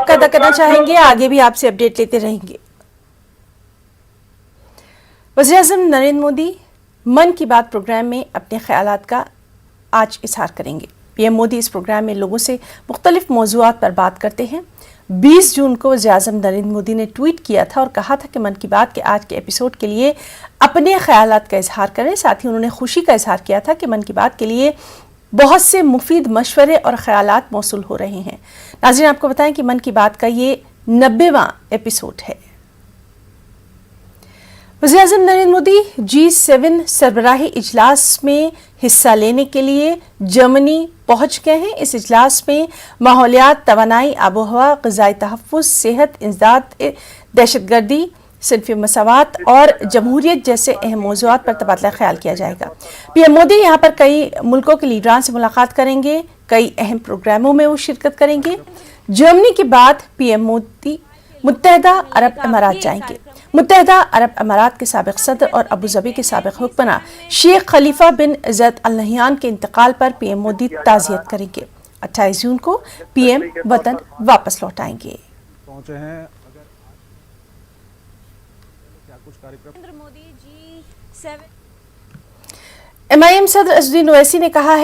کا ادا کرنا چاہیں گے. آگے بھی آپ سے اپڈیٹ لیتے رہیں گے. وزیراعظم نریندر مودی من کی بات پروگرام میں اپنے خیالات کا آج اظہار کریں گے. پی ایم مودی اس پروگرام میں لوگوں سے مختلف موضوعات پر بات کرتے ہیں. 20 جون کو وزیراعظم نریندر مودی نے ٹویٹ کیا تھا اور کہا تھا کہ من کی بات کے آج کے ایپیسوڈ کے لیے اپنے خیالات کا اظہار کریں. ساتھ ہی انہوں نے خوشی کا اظہار کیا تھا کہ من کی بات کے لیے بہت سے مفید مشورے اور خیالات موصول ہو رہے ہیں. ناظرین آپ کو بتائیں کہ من کی بات کا یہ 90واں ایپیسوڈ ہے. وزیراعظم نریندر مودی G7 سربراہی اجلاس میں حصہ لینے کے لیے جرمنی پہنچ گئے ہیں. اس اجلاس میں ماحولیات، توانائی، آب و ہوا، غذائی تحفظ، صحت، انسداد، دہشت گردی، صنفی مساوات اور جمہوریت جیسے اہم موضوعات پر تبادلہ خیال کیا جائے گا. پی ایم مودی یہاں پر کئی ملکوں کے لیڈران سے ملاقات کریں گے. کئی اہم پروگراموں میں وہ شرکت کریں گے. جرمنی کے بعد پی ایم مودی متحدہ عرب امارات جائیں گے. متحدہ عرب امارات کے سابق صدر اور ابوظبی کے سابق حکمراں شیخ خلیفہ بن زید ال نہیان کے انتقال پر پی ایم مودی تعزیت کریں گے. 28 جون کو پی ایم وطن واپس لوٹ آئیں گے. ایم آئی ایم صدر اسد الدین اویسی نے کہا ہے